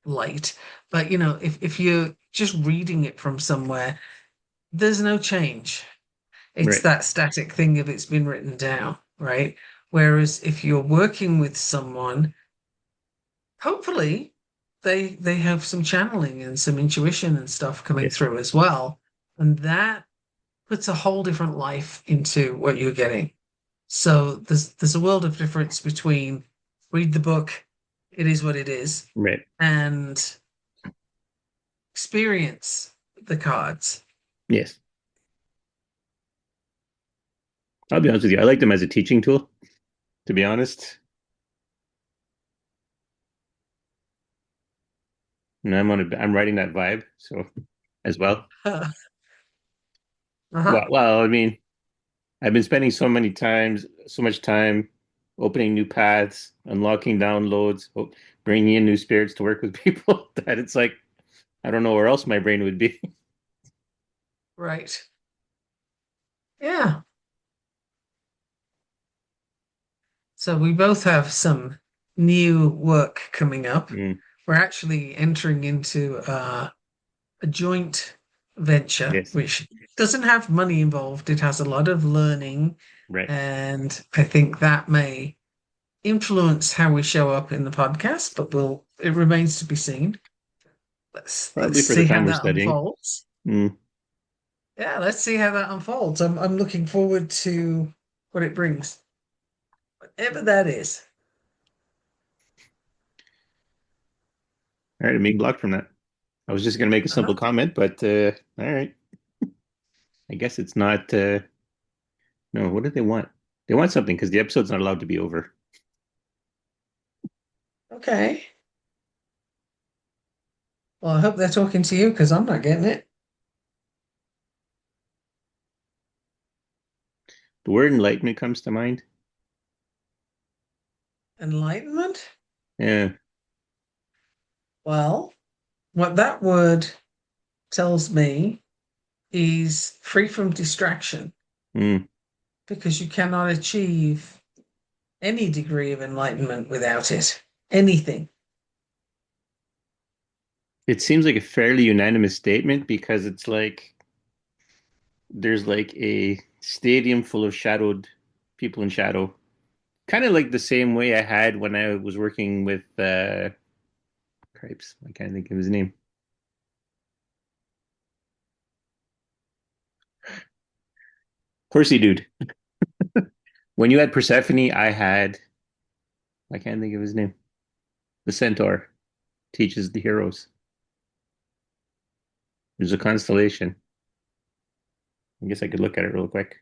light, but if you're just reading it from somewhere, there's no change. It's Right. that static thing of it's been written down, right? Whereas if you're working with someone, hopefully they have some channeling and some intuition and stuff coming Yes. through as well. And that puts a whole different life into what you're getting. So there's a world of difference between read the book, it is what it is, Right. and experience the cards. Yes. I'll be honest with you. I like them as a teaching tool, to be honest. And I'm writing that vibe, so as well. Uh-huh. Well, I mean, I've been spending so much time opening new paths, unlocking downloads, bringing in new spirits to work with people that it's like I don't know where else my brain would be. Right. Yeah. So we both have some new work coming up. Mm, We're actually entering into a joint venture, yes, which doesn't have money involved. It has a lot of learning, right. and I think that may influence how we show up in the podcast, but it remains to be seen. Let's Probably for the see how time we're that studying. unfolds. Mm. Yeah, let's see how that unfolds. I'm looking forward to what it brings, whatever that is. All right, I'm being blocked from that. I was just gonna make a Uh-huh. simple comment, but all right. I guess it's not. No, what do they want? They want something because the episode's not allowed to be over. Okay. Well, I hope they're talking to you because I'm not getting it. The word enlightenment comes to mind. Enlightenment? Yeah. Well, what that word tells me is free from distraction Mm. because you cannot achieve any degree of enlightenment without it. Anything. It seems like a fairly unanimous statement because it's like there's like a stadium full of shadowed people in shadow. Kind of like the same way I had when I was working with Cripes. I can't think of his name. Horsey dude. When you had Persephone, I can't think of his name. The centaur teaches the heroes. There's a constellation. I guess I could look at it real quick.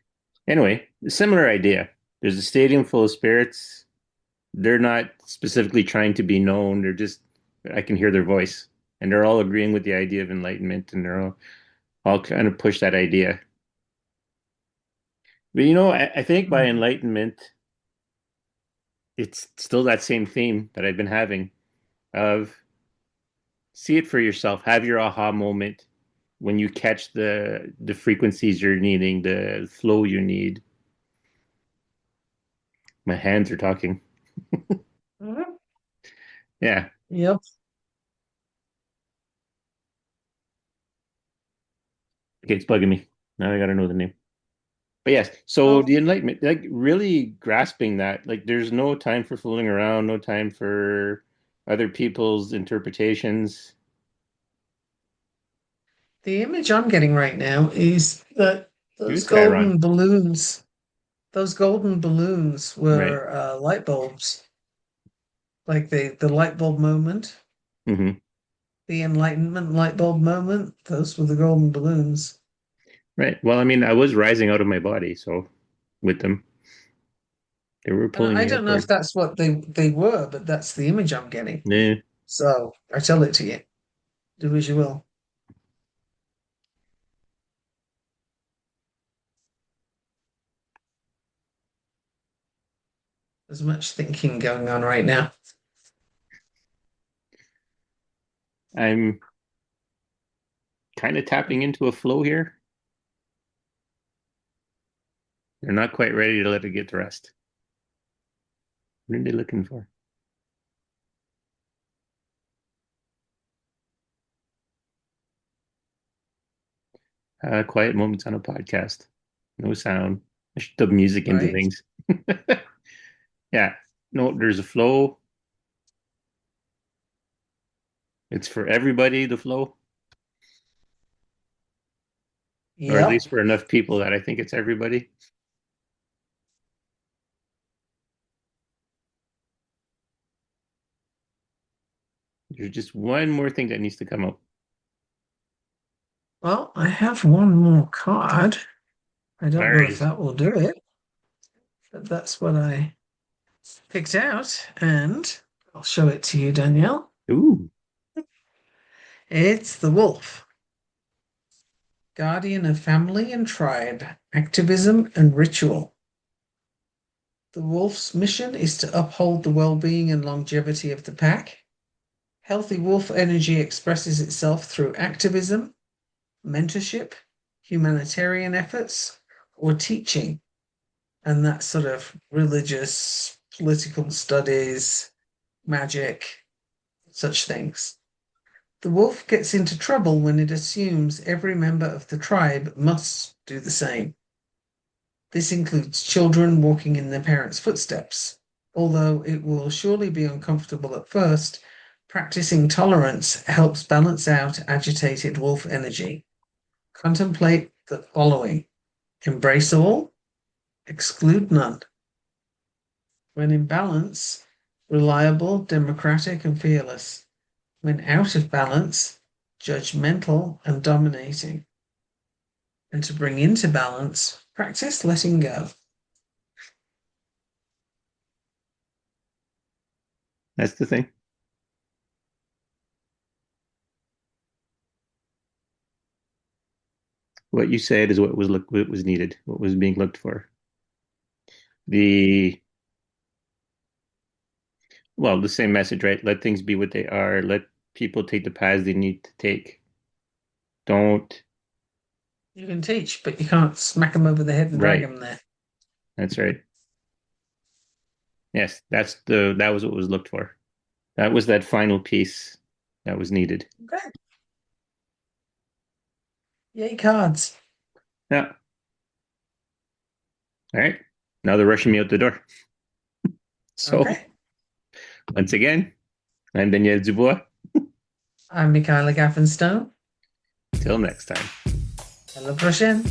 Anyway, a similar idea. There's a stadium full of spirits. They're not specifically trying to be known. I can hear their voice. And they're all agreeing with the idea of enlightenment and all kind of push that idea. But I think by Mhm. enlightenment, it's still that same theme that I've been having of see it for yourself, have your aha moment when you catch the frequencies you're needing, the flow you need. My hands are talking. Mhm. Yeah. Yep. Okay, it's bugging me. Now I gotta know the name. But yes, so Well, the Enlightenment, like really grasping that, like there's no time for fooling around, no time for other people's interpretations. the image I'm getting right now is that You those try, Ron. golden balloons, those golden balloons Right. were light bulbs, like the light bulb moment, Hmm. the Enlightenment light bulb moment. Those were the golden balloons. Right. Well, I mean, I was rising out of my body, so with them, they were And pulling I me don't know if upward. that's what they were, but that's the image I'm getting. Yeah. So I tell it to you. Do as you will. There's much thinking going on right now. I'm kind of tapping into a flow here. They're not quite ready to let it get to rest. What are they looking for? Quiet moments on a podcast. No sound. I should dub music into Right? things. Yeah. No, there's a flow. It's for everybody, the flow, or at Yep. least for enough people that I think it's everybody. There's just one more thing that needs to come out. Well, I have one more card. I All don't know if right. that will do it, but that's what I picked out, and I'll show it to you, Danielle. Ooh, It's the wolf, guardian of family and tribe, activism and ritual. The wolf's mission is to uphold the well-being and longevity of the pack. Healthy wolf energy expresses itself through activism, mentorship, humanitarian efforts, or teaching, and that sort of religious, political studies, magic, such things. The wolf gets into trouble when it assumes every member of the tribe must do the same. This includes children walking in their parents' footsteps. Although it will surely be uncomfortable at first, practicing tolerance helps balance out agitated wolf energy. Contemplate the following: embrace all, exclude none. When in balance, reliable, democratic, and fearless. When out of balance, judgmental and dominating. And to bring into balance, practice letting go. that's the thing. What you said is what was needed, what was being looked for. The Well, the same message, right? Let things be what they are. Let people take the paths they need to take. Don't. You can teach, but you can't smack them over the head and drag Right. them there. That's right. Yes, that was what was looked for. That was that final piece that was needed. Okay. Yay, cards. Yeah. All right. Now they're rushing me out the door. So Okay. once again, I'm Daniel Dubois. I'm Michaela Gaffinstone. Till next time. À la prochaine.